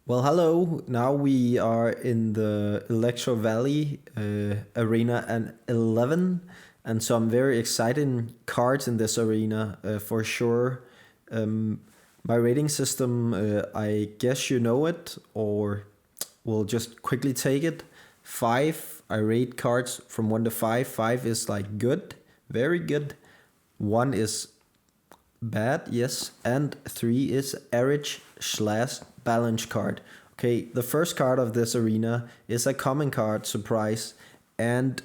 Well, hello. Now we are in the Electro Valley arena and 11, and some very exciting cards in this arena for sure. Um, my rating system, I guess you know it, or we'll just quickly take it. Five, I rate cards from 1 to 5. Five is like good, very good. One is bad, yes. And three is average slash balance card. Okay, the first card of this arena is a common card, surprise, and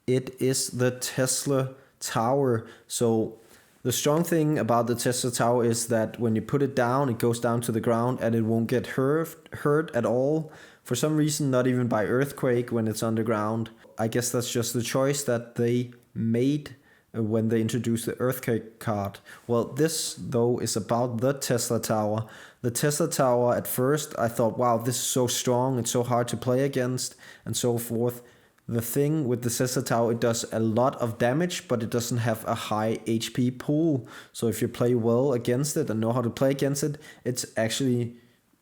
it is the Tesla Tower. So the strong thing about the Tesla Tower is that when you put it down, it goes down to the ground and it won't get hurt at all. For some reason, not even by earthquake when it's underground. I guess that's just the choice that they made when they introduced the earthquake card. Well, this though is about the Tesla Tower. The Tesla Tower, at first I thought, wow, this is so strong, it's so hard to play against, and so forth. The thing with the Tesla Tower, it does a lot of damage, but it doesn't have a high HP pool. So if you play well against it and know how to play against it, it's actually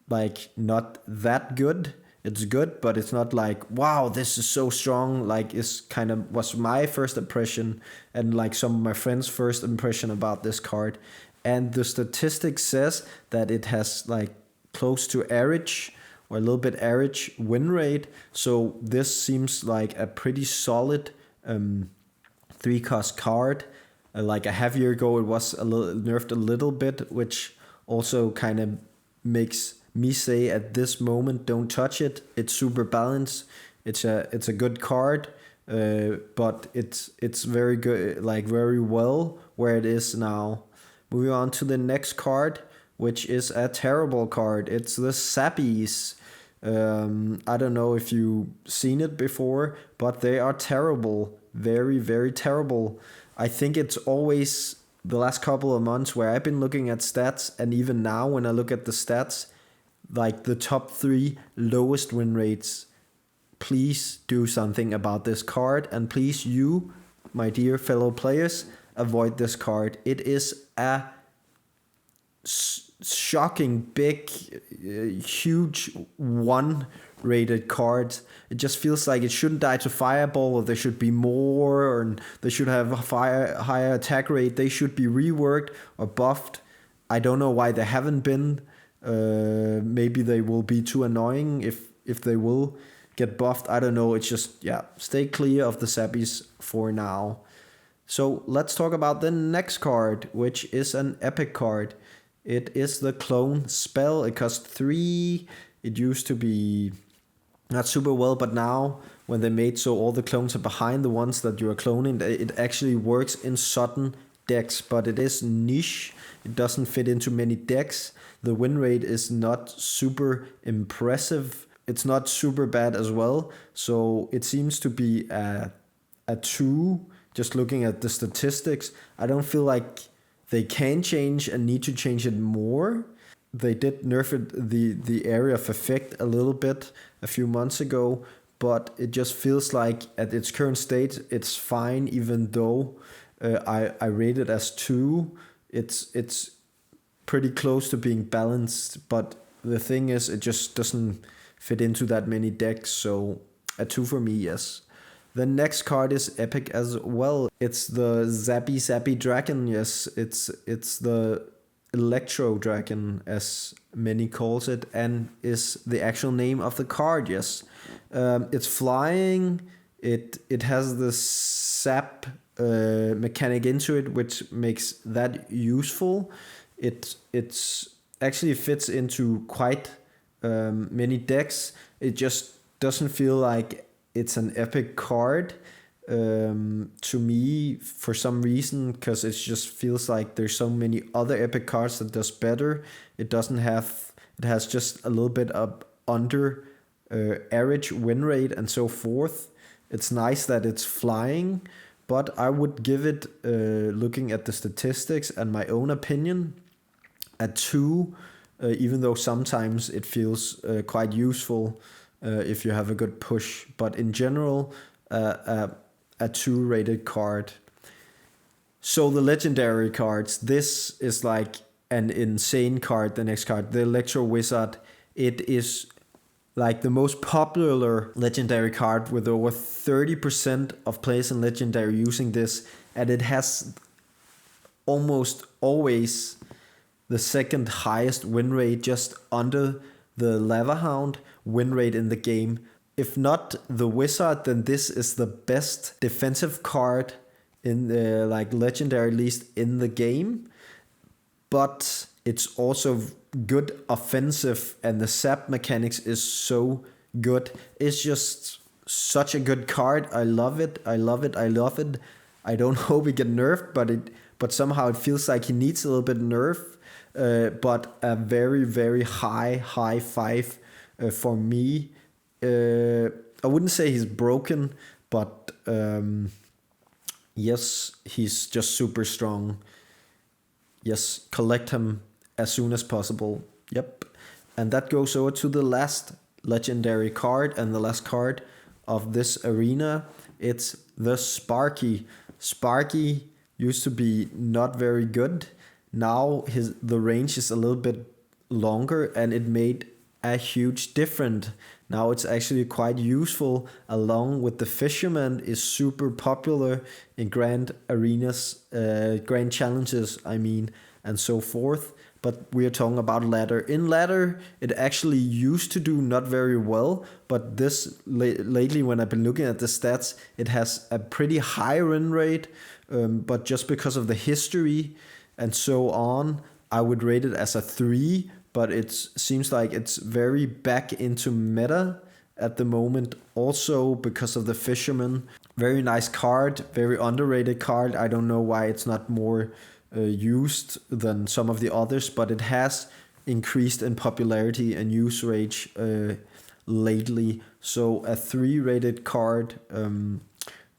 like not that good. It's good, but it's not like, wow, this is so strong. Like, it's kind of was my first impression and like some of my friends' first impression about this card. And the statistics says that it has like close to average or a little bit average win rate. So this seems like a pretty solid 3 cost card. Like a half year ago, it was a little nerfed a little bit, which also kind of makes me say at this moment, don't touch it. It's super balanced. It's a good card, but it's very good, like very well where it is now. Moving on to the next card, which is a terrible card. It's the Sappies. I don't know if you've seen it before, but they are terrible. Very, very terrible. I think it's always the last couple of months where I've been looking at stats, and even now when I look at the stats, like the top 3 lowest win rates. Please do something about this card, and please, you, my dear fellow players, avoid this card. It is a shocking, big, huge 1 rated card. It just feels like it shouldn't die to fireball, or there should be more, or they should have a higher attack rate. They should be reworked or buffed. I don't know why they haven't been. Maybe they will be too annoying if they will get buffed. I don't know. It's just, yeah, stay clear of the Sappies for now. So let's talk about the next card, which is an epic card. It is the Clone Spell. It costs 3. It used to be not super well, but now when they made so all the clones are behind the ones that you are cloning, it actually works in certain decks, but it is niche. It doesn't fit into many decks. The win rate is not super impressive. It's not super bad as well. So it seems to be a 2, just looking at the statistics. I don't feel like they can change and need to change it more. They did nerf it, the area of effect a little bit a few months ago, but it just feels like at its current state, it's fine, even though I rate it as 2. It's pretty close to being balanced, but the thing is, it just doesn't fit into that many decks, so a 2 for me, yes. The next card is epic as well. It's the Zappy Dragon, yes. It's the Electro Dragon, as many calls it, and is the actual name of the card, yes. It's flying. It has the sap mechanic into it, which makes that useful. It's actually fits into quite many decks. It just doesn't feel like it's an epic card to me for some reason, because it just feels like there's so many other epic cards that does better. It doesn't have. It has just a little bit of under average win rate and so forth. It's nice that it's flying, but I would give it, looking at the statistics and my own opinion, a 2, even though sometimes it feels quite useful if you have a good push. But in general, a 2 rated card. So the legendary cards, this is like an insane card. The next card, the Electro Wizard. it is like the most popular legendary card with over 30% of players in legendary using this, and it has almost always the second highest win rate, just under the Lava Hound win rate in the game. If not the Wizard, then this is the best defensive card in the like legendary, at least in the game. But it's also good offensive, and the sap mechanics is so good. It's just such a good card. I love it. I love it. I love it. I don't hope he get nerfed, but somehow it feels like he needs a little bit nerf. But a very, very high 5 for me. I wouldn't say he's broken, but yes, he's just super strong. Yes, collect him as soon as possible. Yep. And that goes over to the last legendary card and the last card of this arena. It's the Sparky. Sparky used to be not very good. Now the range is a little bit longer, and it made a huge difference. Now it's actually quite useful, along with the Fisherman is super popular in grand arenas, grand challenges, I mean, and so forth. But we are talking about ladder. In ladder, it actually used to do not very well, but this lately, when I've been looking at the stats, it has a pretty high win rate. But just because of the history and so on, I would rate it as a 3. But it seems like it's very back into meta at the moment. Also because of the Fisherman. Very nice card, very underrated card. I don't know why it's not more used than some of the others, but it has increased in popularity and use rate lately. So a 3 rated card.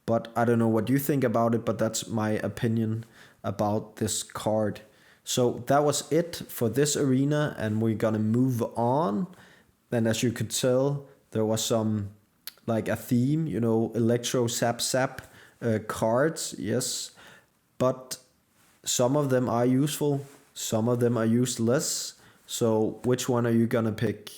But I don't know what you think about it, but that's my opinion about this card. So that was it for this arena, and we're gonna move on. And as you could tell, there was some like a theme, Electro Sap cards, yes. But some of them are useful, some of them are useless. So which one are you gonna pick?